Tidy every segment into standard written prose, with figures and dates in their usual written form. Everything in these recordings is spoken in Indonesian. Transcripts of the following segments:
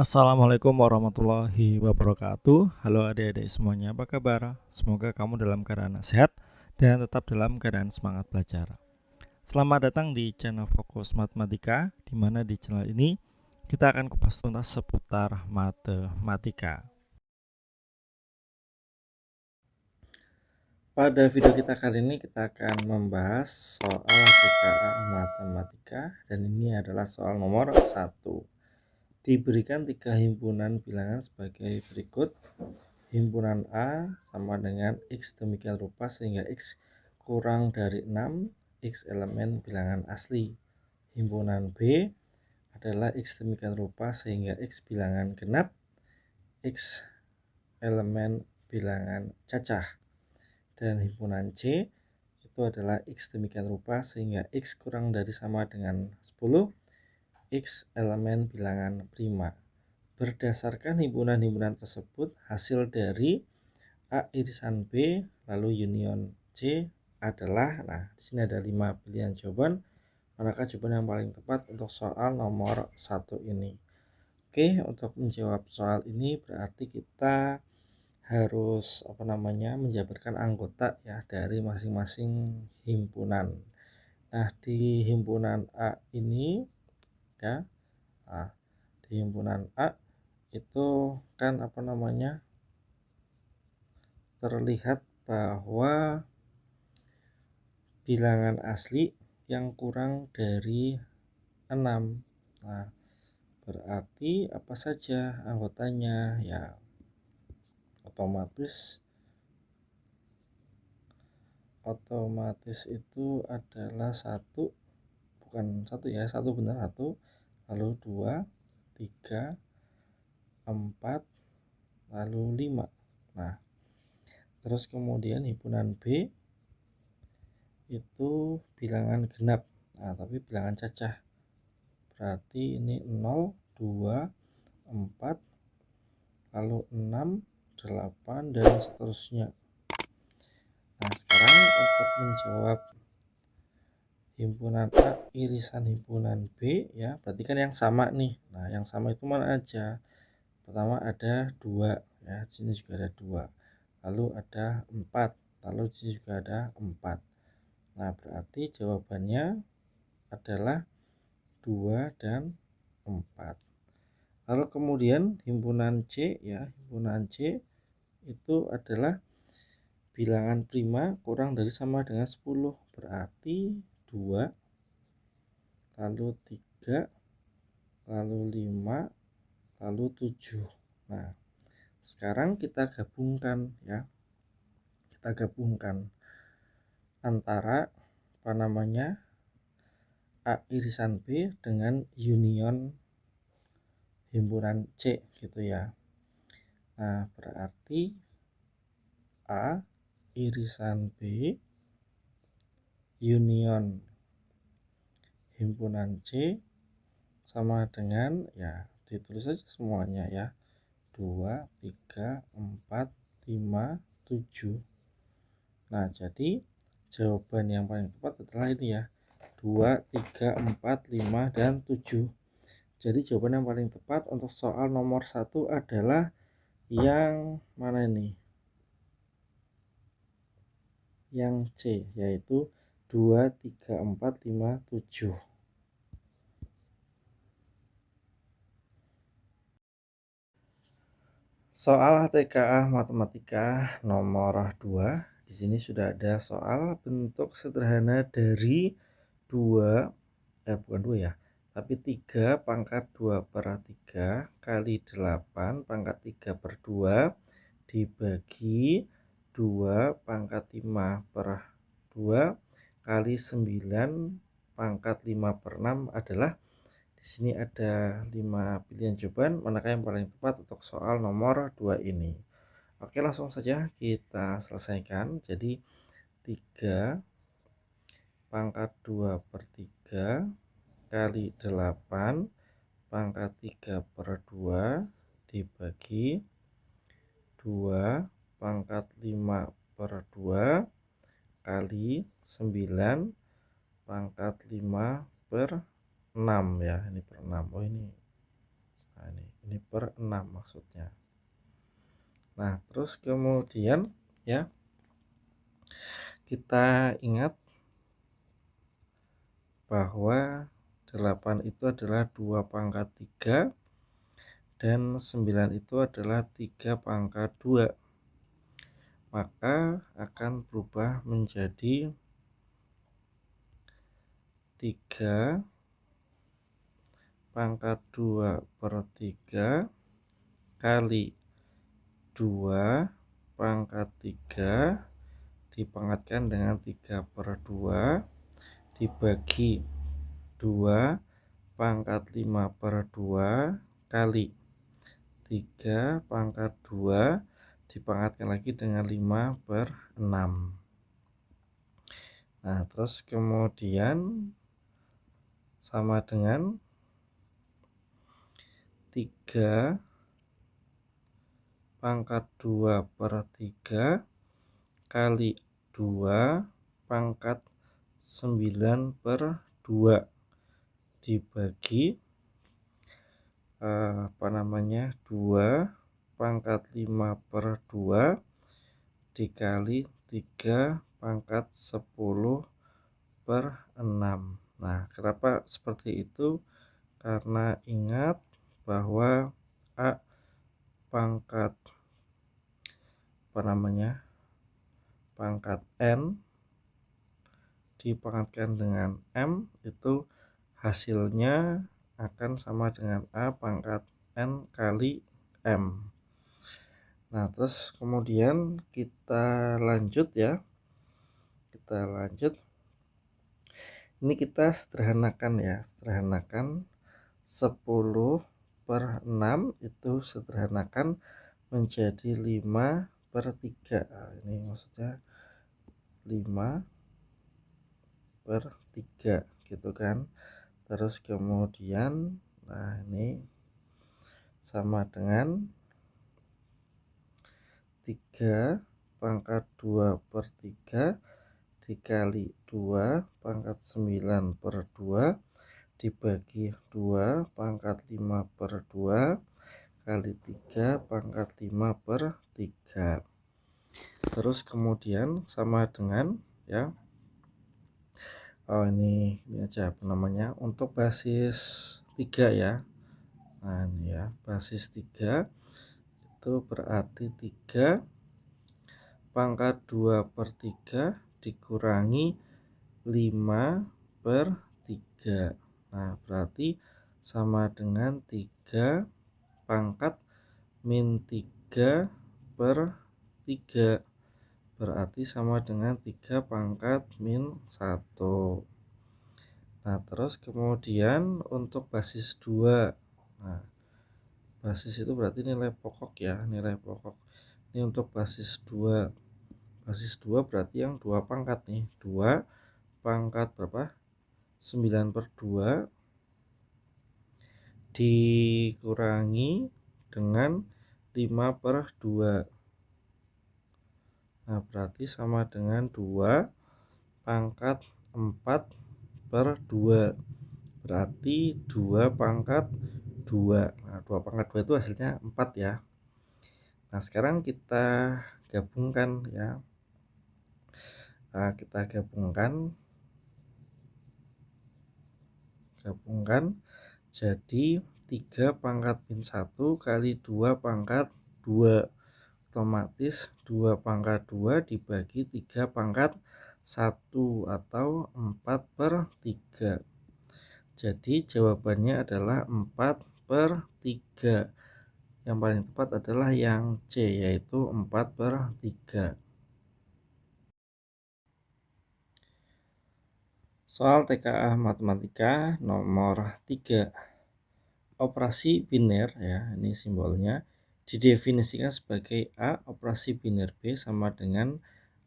Assalamualaikum warahmatullahi wabarakatuh. Halo adik-adik semuanya, apa kabar? Semoga kamu dalam keadaan sehat dan tetap dalam keadaan semangat belajar. Selamat datang di channel Fokus Matematika, di mana di channel ini kita akan kupas tuntas seputar matematika. Pada video kita kali ini kita akan membahas soal TKA Matematika, dan ini adalah soal nomor 1. Diberikan 3 himpunan bilangan sebagai berikut. Himpunan A sama dengan X demikian rupa sehingga X kurang dari 6, X elemen bilangan asli. Himpunan B adalah X demikian rupa sehingga X bilangan genap, X elemen bilangan cacah. Dan himpunan C itu adalah X demikian rupa sehingga X kurang dari sama dengan 10, X elemen bilangan prima. Berdasarkan himpunan-himpunan tersebut, hasil dari A irisan B lalu union C adalah, di sini ada 5 pilihan jawaban. Manakah jawaban yang paling tepat untuk soal nomor 1 ini? Oke, untuk menjawab soal ini berarti kita harus menjabarkan anggota ya dari masing-masing himpunan. Nah, di himpunan A ini ya, di himpunan A itu kan terlihat bahwa bilangan asli yang kurang dari 6. Nah, berarti apa saja anggotanya? Ya, otomatis itu adalah satu benar, satu, lalu 2, 3, 4, lalu 5. Nah, terus kemudian himpunan B itu bilangan genap, tapi bilangan cacah. Berarti ini 0, 2, 4, lalu 6, 8, dan seterusnya. Nah, sekarang untuk menjawab himpunan A irisan himpunan B ya, berarti kan yang sama nih. Nah, yang sama itu mana aja? Pertama ada 2 ya, di sini juga ada 2. Lalu ada 4, lalu di sini juga ada 4. Nah, berarti jawabannya adalah 2 dan 4. Lalu kemudian himpunan C ya, himpunan C itu adalah bilangan prima kurang dari sama dengan 10. Berarti 2, lalu 3, lalu 5, lalu 7. Nah, sekarang kita gabungkan ya. Kita gabungkan antara A irisan B dengan union himpunan C gitu ya. Nah, berarti A irisan B union himpunan C sama dengan, ya ditulis saja semuanya ya, 2, 3, 4, 5, 7. Nah, jadi jawaban yang paling tepat adalah ini ya, 2, 3, 4, 5, dan 7. Jadi jawaban yang paling tepat untuk soal nomor 1 adalah yang mana ini? Yang C, yaitu 2, 3, 4, 5, 7. Soal TKA Matematika nomor 2. Di sini sudah ada soal bentuk sederhana dari 3 pangkat 2 per 3 kali 8 pangkat 3 per 2 dibagi 2 pangkat 5 per 2 kali 9 pangkat 5 per 6 adalah, di sini ada 5 pilihan jawaban, manakah yang paling tepat untuk soal nomor 2 ini. Oke, langsung saja kita selesaikan. Jadi 3 pangkat 2 per 3 kali 8 pangkat 3 per 2 dibagi 2 pangkat 5 per 2 kali 9 pangkat 5 per 6 ya, ini per 6. Oh, ini. Nah, ini per 6 maksudnya. Nah, terus kemudian ya, kita ingat bahwa 8 itu adalah 2 pangkat 3 dan 9 itu adalah 3 pangkat 2. Maka akan berubah menjadi 3 pangkat 2 per 3 kali 2 pangkat 3 dipangkatkan dengan 3 per 2 dibagi 2 pangkat 5 per 2 kali 3 pangkat 2 dipangkatkan lagi dengan 5 per 6. Nah, terus kemudian sama dengan 3 pangkat 2 per 3 kali 2 pangkat 9 per 2 dibagi 2 pangkat 5 per 2 dikali 3 pangkat 10 per 6. Nah, kenapa seperti itu? Karena ingat bahwa A pangkat pangkat N dipangkatkan dengan M itu hasilnya akan sama dengan A pangkat N kali M. Nah, terus kemudian kita lanjut ya. Kita lanjut. Ini kita sederhanakan ya. Sederhanakan 10 per 6 itu sederhanakan menjadi 5 per 3. Nah, ini maksudnya 5 per 3 gitu kan. Terus kemudian nah ini sama dengan 3 pangkat 2 per 3 dikali 2 pangkat 9 per 2 dibagi 2 pangkat 5 per 2 kali 3 pangkat 5 per 3. Terus kemudian sama dengan ya, ini aja untuk basis 3 ya. Nah, ini ya, basis 3 itu berarti 3 pangkat 2 per 3 dikurangi 5 per 3. Nah, berarti sama dengan 3 pangkat min 3 per 3. Berarti sama dengan 3 pangkat min 1. Nah, terus kemudian untuk basis 2. Nah, basis itu berarti nilai pokok ya, nilai pokok. Ini untuk basis 2. Basis 2 berarti yang 2 pangkat nih. 2 pangkat berapa? 9 per 2 dikurangi dengan 5 per 2. Nah, berarti sama dengan 2 pangkat 4 per 2. Berarti 2 pangkat 2. Nah, 2 pangkat 2 itu hasilnya 4 ya. Nah, sekarang kita gabungkan ya. Nah, kita gabungkan jadi 3 pangkat min 1 kali 2 pangkat 2. Otomatis 2 pangkat 2 dibagi 3 pangkat 1 atau 4 per 3. Jadi jawabannya adalah 4 per 3. Yang paling tepat adalah yang C, yaitu 4 per 3. Soal TKA Matematika nomor 3. Operasi biner ya, ini simbolnya didefinisikan sebagai A operasi biner B sama dengan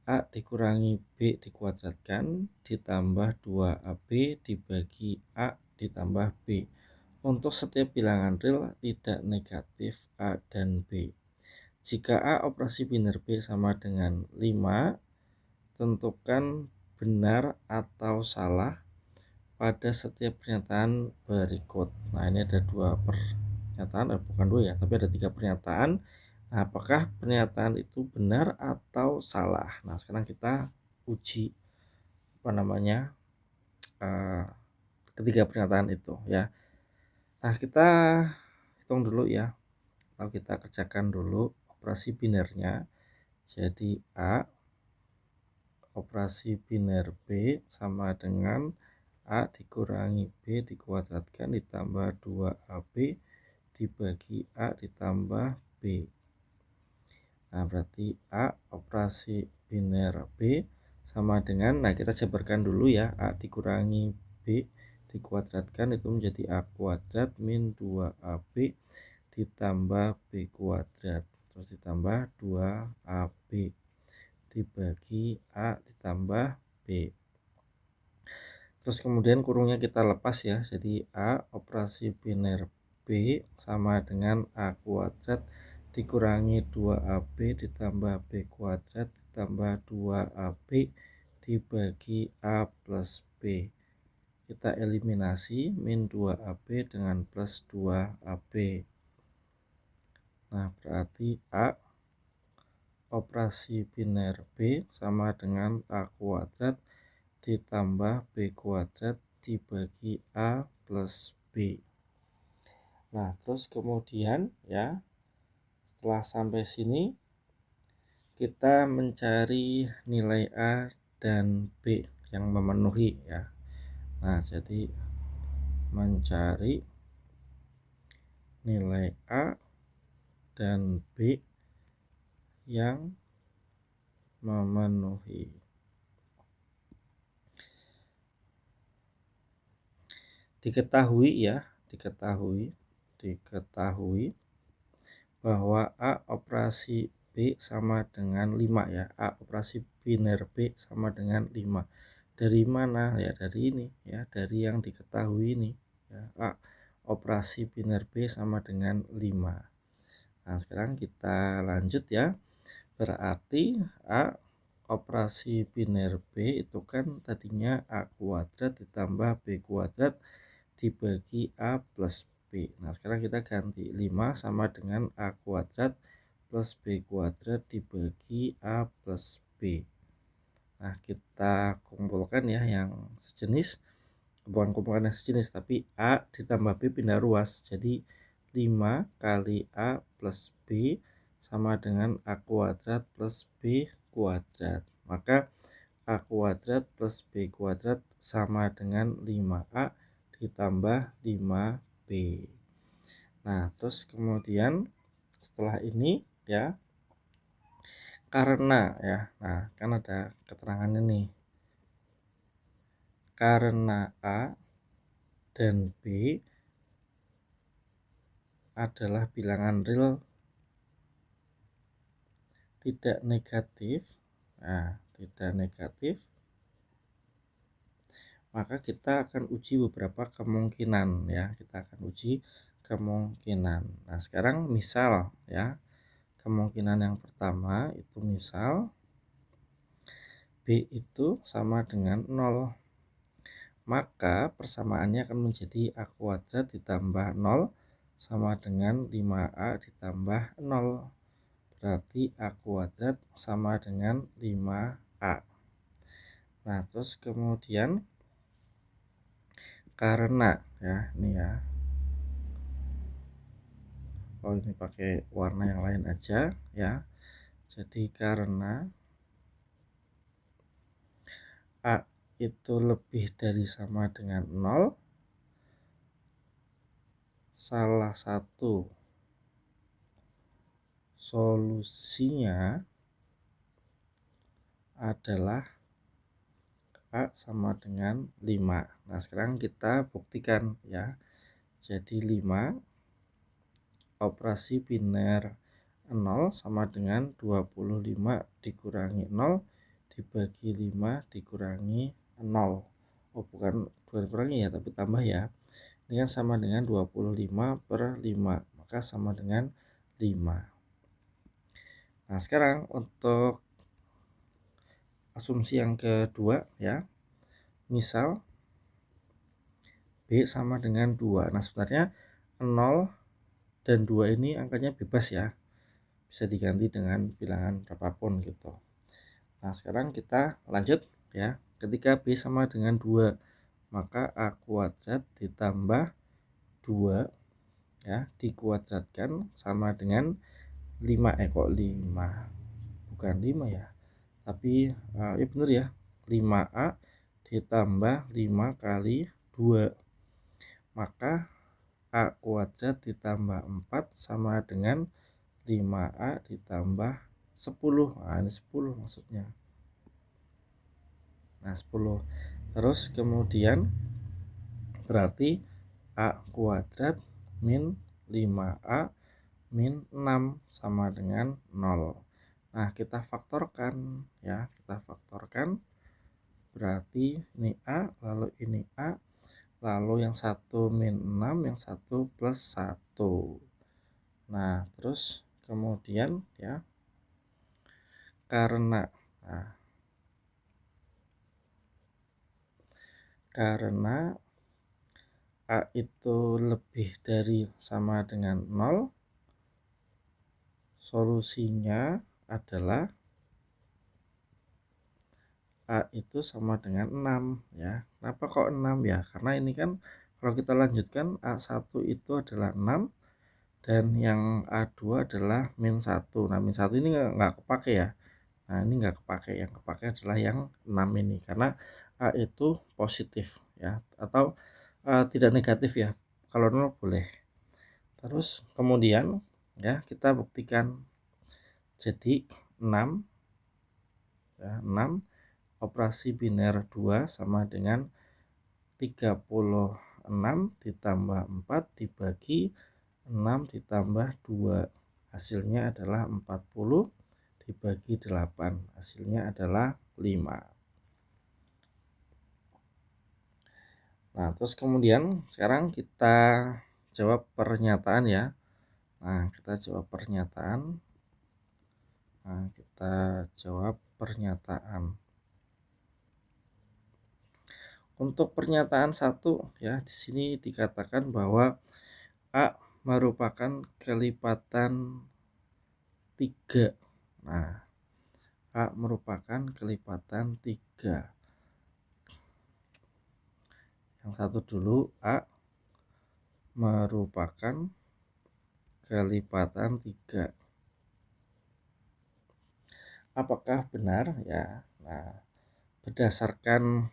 A dikurangi B dikuadratkan ditambah 2AB dibagi A ditambah B untuk setiap bilangan real tidak negatif A dan B. Jika A operasi biner B sama dengan 5, tentukan benar atau salah pada setiap pernyataan berikut. Nah, ini ada 2 pernyataan, bukan 2 ya, tapi ada 3 pernyataan. Nah, apakah pernyataan itu benar atau salah? Nah, sekarang kita uji apa namanya ketiga pernyataan itu ya. Nah, kita hitung dulu ya, atau kita kerjakan dulu operasi binernya. Jadi A operasi biner B sama dengan A dikurangi B dikuadratkan ditambah 2AB dibagi A ditambah B. Nah, berarti A operasi biner B sama dengan, nah kita jabarkan dulu ya, A dikurangi B dikuadratkan itu menjadi A kuadrat min 2AB ditambah B kuadrat terus ditambah 2AB dibagi A ditambah B. Terus kemudian kurungnya kita lepas ya, jadi A operasi biner B sama dengan A kuadrat dikurangi 2AB ditambah B kuadrat ditambah 2AB dibagi A plus B. Kita eliminasi min 2AB dengan plus 2AB. Nah, berarti A operasi biner B sama dengan A kuadrat ditambah B kuadrat dibagi A plus B. Nah, terus kemudian ya, setelah sampai sini kita mencari nilai A dan B yang memenuhi ya. Nah, jadi mencari nilai A dan B yang memenuhi. Diketahui bahwa A operasi B sama dengan 5 ya. A operasi biner B sama dengan 5. Dari mana? Ya dari ini ya, dari yang diketahui ini ya. A operasi biner B sama dengan 5. Nah, sekarang kita lanjut ya. Berarti A operasi biner B itu kan tadinya A kuadrat ditambah B kuadrat dibagi A plus B. Nah, sekarang kita ganti 5 sama dengan A kuadrat plus B kuadrat dibagi A plus B. Nah, kita kumpulkan ya yang sejenis, bukan kumpulkan yang sejenis, tapi A ditambah B pindah ruas. Jadi 5 kali A plus B sama dengan A kuadrat plus B kuadrat. Maka A kuadrat plus B kuadrat sama dengan 5A ditambah 5B. Nah, terus kemudian setelah ini ya, karena ya, nah kan ada keterangannya nih, karena A dan B adalah bilangan real tidak negatif. Nah, tidak negatif, maka kita akan uji beberapa kemungkinan ya. Kita akan uji kemungkinan. Nah, sekarang misal ya, kemungkinan yang pertama itu misal B itu sama dengan 0. Maka persamaannya akan menjadi A kuadrat ditambah 0 sama dengan 5A ditambah 0. Berarti A kuadrat sama dengan 5A. Nah, terus kemudian karena ya, ini ya, ini pakai warna yang lain aja ya. Jadi karena A itu lebih dari sama dengan 0, salah satu solusinya adalah A sama dengan 5. Nah, sekarang kita buktikan ya. Jadi 5 operasi biner 0 sama dengan 25 dikurangi 0 dibagi 5 dikurangi 0. Oh, bukan dikurangi ya, tapi tambah ya. Ini kan sama dengan 25 per 5, maka sama dengan 5. Nah, sekarang untuk asumsi yang kedua ya, misal B sama dengan 2. Nah, sebenarnya 0 dan 2 ini angkanya bebas ya, bisa diganti dengan bilangan berapapun gitu. Nah, sekarang kita lanjut ya. Ketika B sama dengan 2, maka A kuadrat ditambah 2 ya dikuadratkan sama dengan 5. Kok 5? Bukan 5 ya. Tapi ya bener ya. 5A ditambah 5 kali 2. Maka A kuadrat ditambah 4 sama dengan 5A ditambah 10. Nah, ini 10 maksudnya. Nah, 10. Terus kemudian berarti A kuadrat min 5A min 6 sama dengan 0. Nah, kita faktorkan ya, kita faktorkan. Berarti ini A, lalu ini A, lalu yang satu min 6, yang satu plus 1. Nah, terus kemudian ya, karena nah, karena A itu lebih dari sama dengan 0, solusinya adalah A itu sama dengan 6 ya. Kenapa kok 6 ya? Karena ini kan kalau kita lanjutkan A1 itu adalah 6 dan yang A2 adalah min 1. Nah, min 1 ini nggak kepake ya. Nah, ini nggak kepake. Yang kepake adalah yang 6 ini karena A itu positif ya, atau tidak negatif ya. Kalau 0 boleh. Terus kemudian ya kita buktikan. Jadi 6 ya, 6 operasi biner 2 sama dengan 36 ditambah 4 dibagi 6 ditambah 2. Hasilnya adalah 40 dibagi 8. Hasilnya adalah 5. Nah, terus kemudian sekarang kita jawab pernyataan ya. Nah, kita jawab pernyataan. Nah, kita jawab pernyataan. Untuk pernyataan 1 ya, di sini dikatakan bahwa A merupakan kelipatan 3. Nah, A merupakan kelipatan 3. Yang satu dulu, A merupakan kelipatan 3. Apakah benar ya? Nah, berdasarkan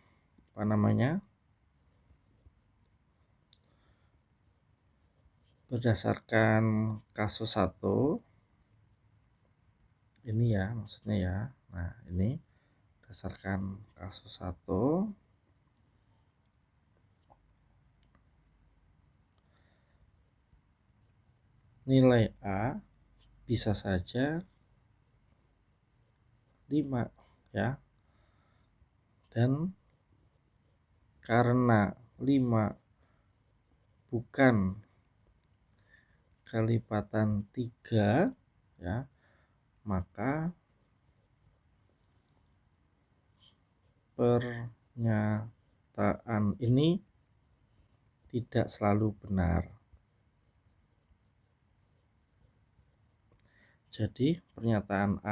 berdasarkan kasus 1 ini ya, maksudnya ya. Nah, ini berdasarkan kasus 1 nilai A bisa saja 5 ya. Dan karena 5 bukan kelipatan 3 ya, maka pernyataan ini tidak selalu benar. Jadi pernyataan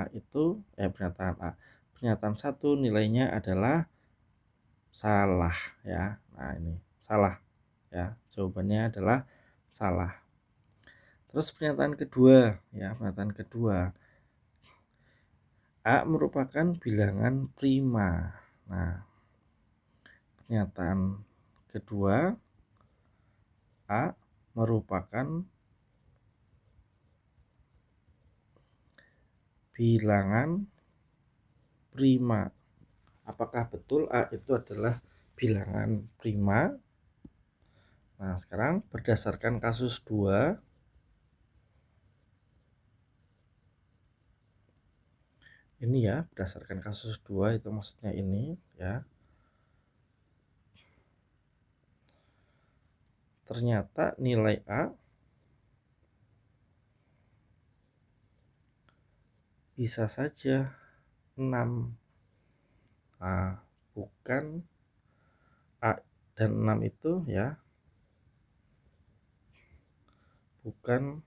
pernyataan 1 nilainya adalah salah ya. Nah, ini salah ya. Jawabannya adalah salah. Terus pernyataan kedua ya, pernyataan kedua. A merupakan bilangan prima. Nah, pernyataan kedua, A merupakan bilangan prima. Apakah betul A itu adalah bilangan prima? Nah, sekarang berdasarkan kasus 2, ini ya, berdasarkan kasus 2 itu maksudnya ini ya. Ternyata nilai A bisa saja 6. Nah, bukan A dan 6 itu ya, bukan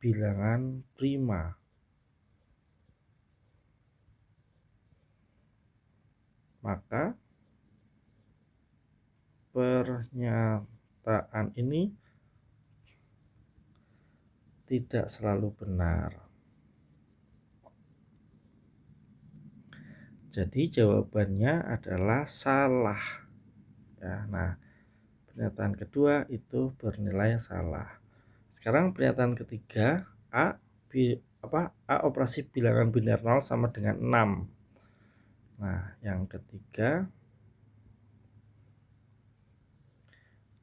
bilangan prima. Maka pernyataan ini tidak selalu benar. Jadi jawabannya adalah salah. Ya, nah, pernyataan kedua itu bernilai salah. Sekarang pernyataan ketiga, A operasi bilangan biner 0 sama dengan 6. Nah, yang ketiga,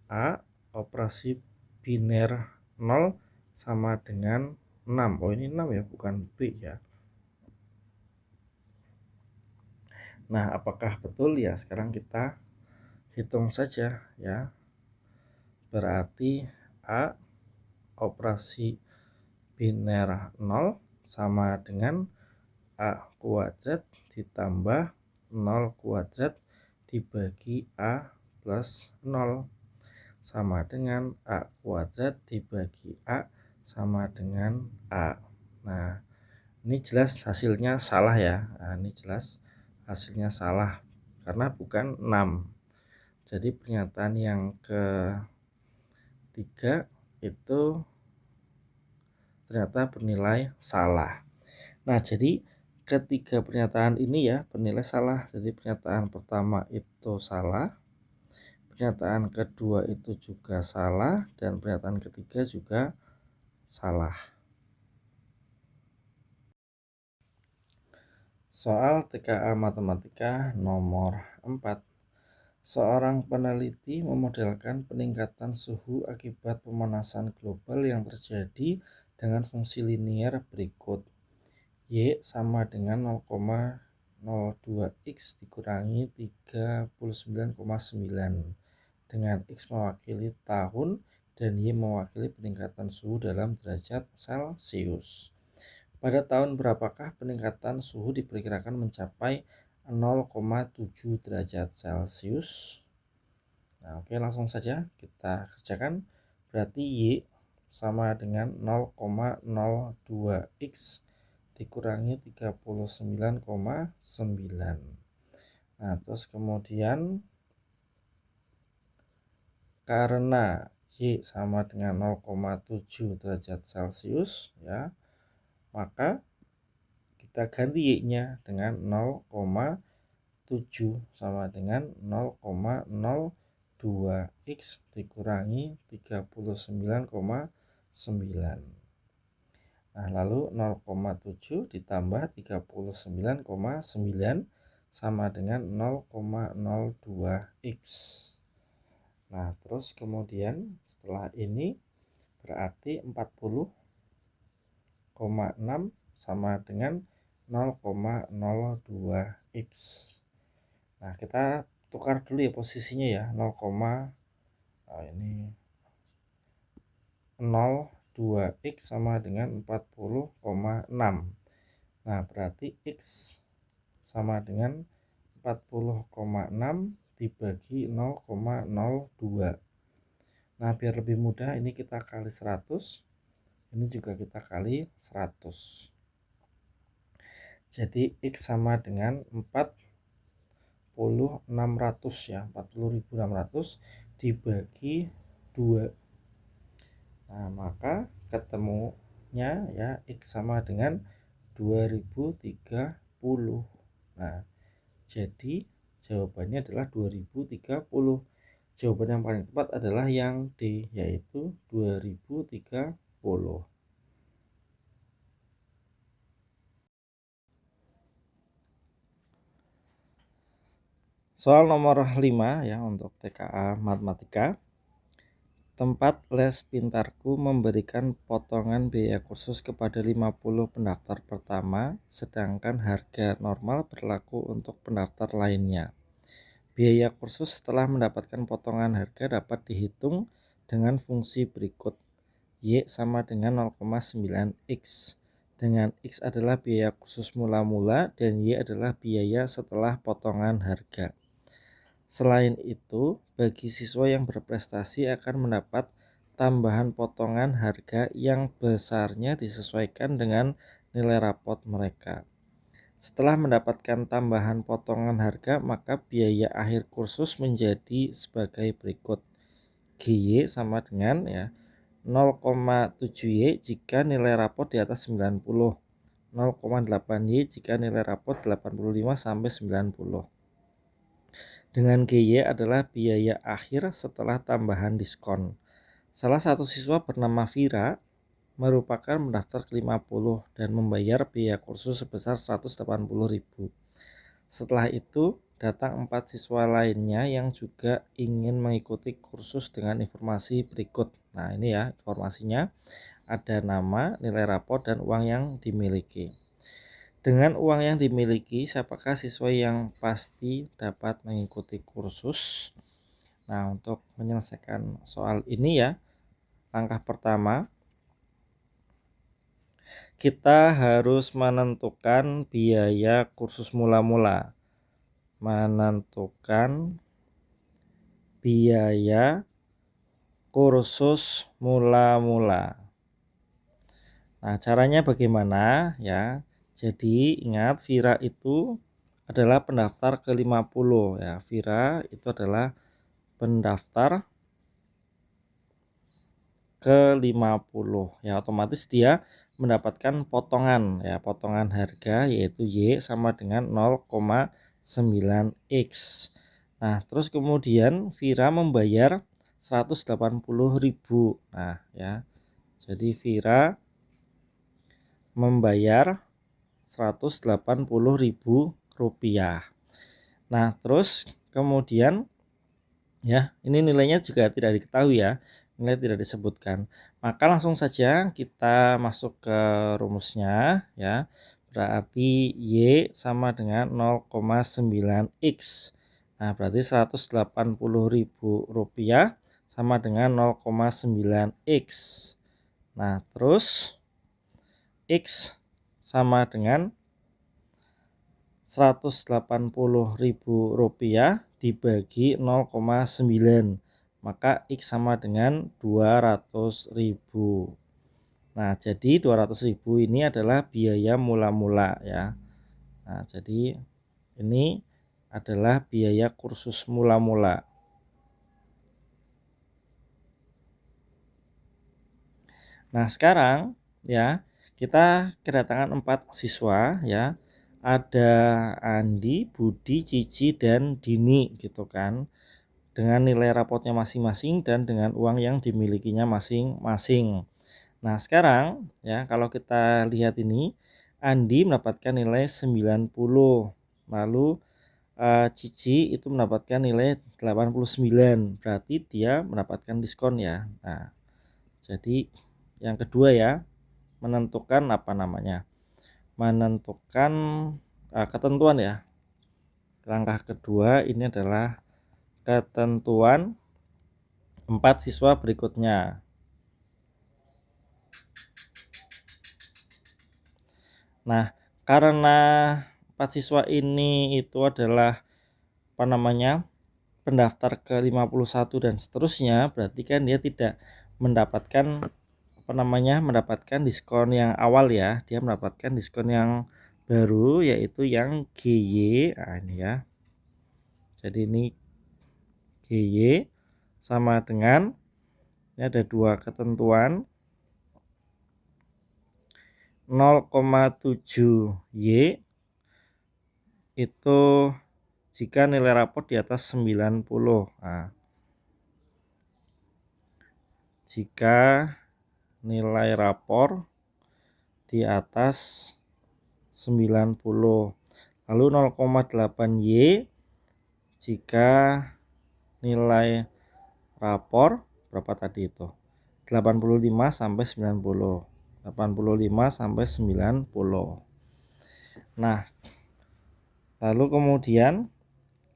A operasi biner 0 sama dengan 6. Oh, ini 6 ya, bukan B ya. Nah, apakah betul ya? Sekarang kita hitung saja ya. Berarti A operasi biner 0 sama dengan A kuadrat ditambah 0 kuadrat dibagi A plus 0 sama dengan A kuadrat dibagi A sama dengan A. Nah, ini jelas hasilnya salah ya. Nah, ini jelas hasilnya salah karena bukan 6. Jadi pernyataan yang ketiga itu ternyata bernilai salah. Nah, jadi ketiga pernyataan ini ya bernilai salah. Jadi pernyataan pertama itu salah, pernyataan kedua itu juga salah, dan pernyataan ketiga juga salah. Soal TKA Matematika nomor 4. Seorang peneliti memodelkan peningkatan suhu akibat pemanasan global yang terjadi dengan fungsi linier berikut. Y sama dengan 0,02 X dikurangi 39,9 dengan X mewakili tahun dan Y mewakili peningkatan suhu dalam derajat Celcius. Pada tahun berapakah peningkatan suhu diperkirakan mencapai 0,7 derajat Celcius? Nah, oke, langsung saja kita kerjakan. Berarti Y sama dengan 0,02 X dikurangi 39,9. Nah, terus kemudian karena Y sama dengan 0,7 derajat Celcius ya, maka kita ganti Y-nya dengan 0,7 sama dengan 0,02 X dikurangi 39,9. Nah, lalu 0,7 ditambah 39,9 sama dengan 0,02 X. Nah, terus kemudian setelah ini berarti 40,6 sama dengan 0,02 X. Nah, kita tukar dulu ya posisinya ya. 0,2 X sama dengan 40,6. Nah, berarti X sama dengan 40,6 dibagi 0,02. Nah, biar lebih mudah ini kita kali 100. Ini juga kita kali 100. Jadi X sama dengan 40.600 ya, 40.600 dibagi 2. Nah, maka ketemunya ya X sama dengan 2030. Nah, jadi jawabannya adalah 2030. Jawaban yang paling tepat adalah yang D, yaitu 2030. Soal nomor 5 ya untuk TKA Matematika. Tempat les pintarku memberikan potongan biaya kursus kepada 50 pendaftar pertama, sedangkan harga normal berlaku untuk pendaftar lainnya. Biaya kursus setelah mendapatkan potongan harga dapat dihitung dengan fungsi berikut. Y sama dengan 0,9 X. Dengan X adalah biaya kursus mula-mula dan Y adalah biaya setelah potongan harga. Selain itu, bagi siswa yang berprestasi akan mendapat tambahan potongan harga yang besarnya disesuaikan dengan nilai rapot mereka. Setelah mendapatkan tambahan potongan harga, maka biaya akhir kursus menjadi sebagai berikut. GY sama dengan 0,7Y jika nilai rapot di atas 90, 0,8Y jika nilai rapot 85 sampai 90. Dengan GY adalah biaya akhir setelah tambahan diskon. Salah satu siswa bernama Vira merupakan mendaftar ke-50 dan membayar biaya kursus sebesar 180.000. Setelah itu, datang 4 siswa lainnya yang juga ingin mengikuti kursus dengan informasi berikut. Nah, ini ya informasinya, ada nama, nilai rapot, dan uang yang dimiliki. Dengan uang yang dimiliki, siapakah siswa yang pasti dapat mengikuti kursus? Nah, untuk menyelesaikan soal ini ya, langkah pertama, kita harus menentukan biaya kursus mula-mula. Menentukan biaya kursus mula-mula. Nah, caranya bagaimana ya? Jadi, ingat Vira itu adalah pendaftar ke-50 ya. Vira itu adalah pendaftar ke-50 ya, otomatis dia mendapatkan potongan ya, potongan harga yaitu Y sama dengan 0,9X. Nah, terus kemudian Vira membayar 180.000. Nah, ya. Jadi Vira membayar 180.000 rupiah. Nah, terus kemudian ya, ini nilainya juga tidak diketahui ya, nilai tidak disebutkan. Maka langsung saja kita masuk ke rumusnya ya. Berarti Y sama dengan 0,9X. Nah, berarti 180.000 rupiah sama dengan 0,9X. Nah, terus X sama dengan 180.000 rupiah dibagi 0,9, maka X sama dengan 200.000. Nah, jadi 200.000 ini adalah biaya mula-mula ya. Nah, jadi ini adalah biaya kursus mula-mula. Nah, sekarang ya, kita kedatangan 4 siswa ya. Ada Andi, Budi, Cici, dan Dini gitu kan. Dengan nilai rapotnya masing-masing dan dengan uang yang dimilikinya masing-masing. Nah, sekarang ya kalau kita lihat ini, Andi mendapatkan nilai 90. Lalu Cici itu mendapatkan nilai 89. Berarti dia mendapatkan diskon ya. Nah, jadi yang kedua ya, menentukan apa namanya? Menentukan ketentuan ya. Langkah kedua ini adalah ketentuan 4 siswa berikutnya. Nah, karena 4 siswa ini itu adalah apa namanya? Pendaftar ke-51 dan seterusnya, berarti kan dia tidak mendapatkan apa namanya? Mendapatkan diskon yang awal ya. Dia mendapatkan diskon yang baru yaitu yang GY. Nah, ini ya. Jadi ini GY sama dengan ini ada dua ketentuan 0,7Y itu jika nilai rapot di atas 90. Nah, jika nilai rapor di atas 90. Lalu 0,8Y jika nilai rapor berapa tadi itu? 85 sampai 90. 85 sampai 90. Nah, lalu kemudian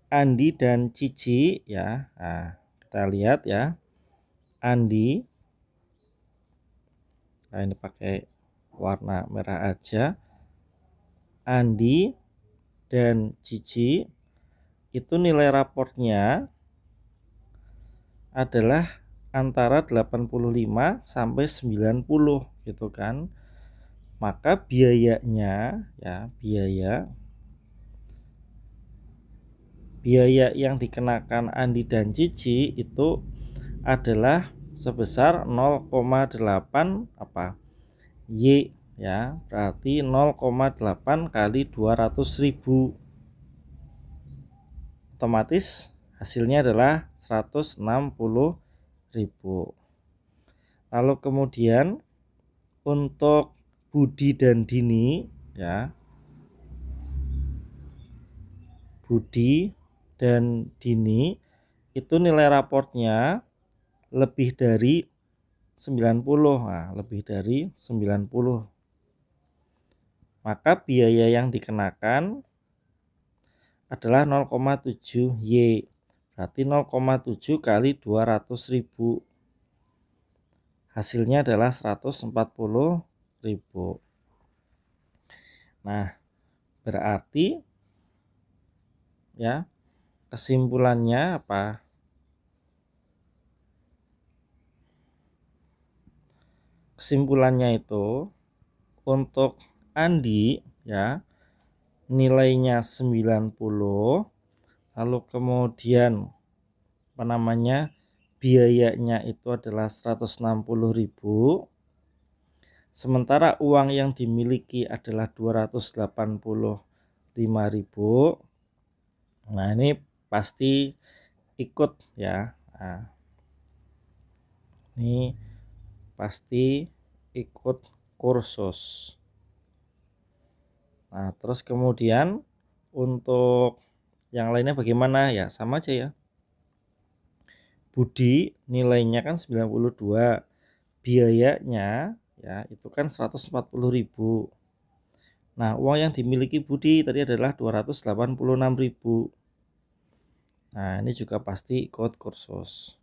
Andi dan Cici ya. Nah, kita lihat ya. Andi, nah ini pakai warna merah aja. Andi dan Cici itu nilai raportnya adalah antara 85 sampai 90 gitu kan. Maka biayanya ya, biaya yang dikenakan Andi dan Cici itu adalah sebesar 0,8 Y ya, berarti 0,8 kali 200.000. Otomatis hasilnya adalah 160.000. Lalu kemudian untuk Budi dan Dini ya, Budi dan Dini itu nilai raportnya lebih dari 90. Nah, lebih dari 90. Maka biaya yang dikenakan adalah 0,7 Y. Berarti 0,7 kali 200.000. Hasilnya adalah 140.000. Nah, berarti ya, kesimpulannya apa? Kesimpulannya itu untuk Andi ya, nilainya 90, lalu kemudian biayanya itu adalah 160.000, sementara uang yang dimiliki adalah 285.000. Nah, ini pasti ikut ya. Nah, ini pasti ikut kursus. Nah, terus kemudian untuk yang lainnya bagaimana ya, sama aja ya. Budi nilainya kan 92, biayanya ya itu kan 140.000. Nah, uang yang dimiliki Budi tadi adalah 286.000. Nah, ini juga pasti ikut kursus.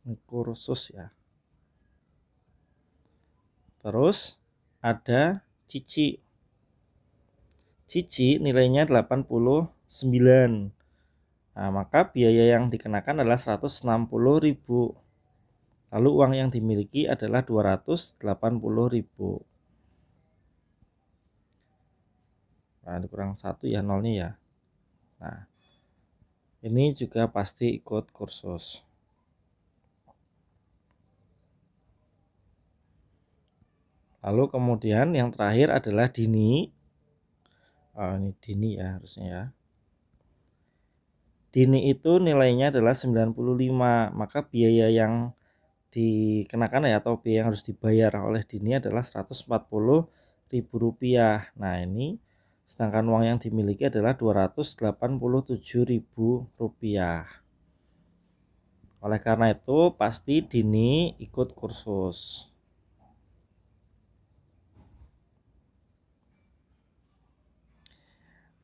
Ini kursus ya. Terus ada Cici. Cici nilainya 89. Nah, maka biaya yang dikenakan adalah 160.000. Lalu uang yang dimiliki adalah 280.000. Nah, dikurang 1 ya, nolnya ya. Nah, ini juga pasti ikut kursus. Lalu kemudian yang terakhir adalah Dini. Ini Dini ya harusnya ya. Dini itu nilainya adalah 95, maka biaya yang dikenakan ya, atau biaya yang harus dibayar oleh Dini adalah 140.000 rupiah. Nah, ini sedangkan uang yang dimiliki adalah 287.000 rupiah. Oleh karena itu pasti Dini ikut kursus.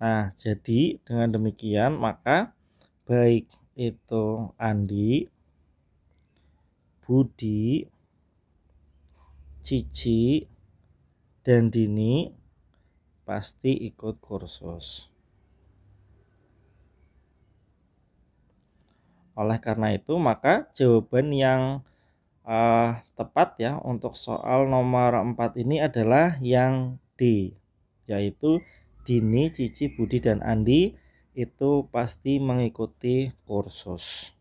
Nah, jadi dengan demikian maka baik itu Andi, Budi, Cici, dan Dini pasti ikut kursus. Oleh karena itu maka jawaban yang tepat ya untuk soal nomor 4 ini adalah yang D, yaitu Dini, Cici, Budi, dan Andi itu pasti mengikuti kursus.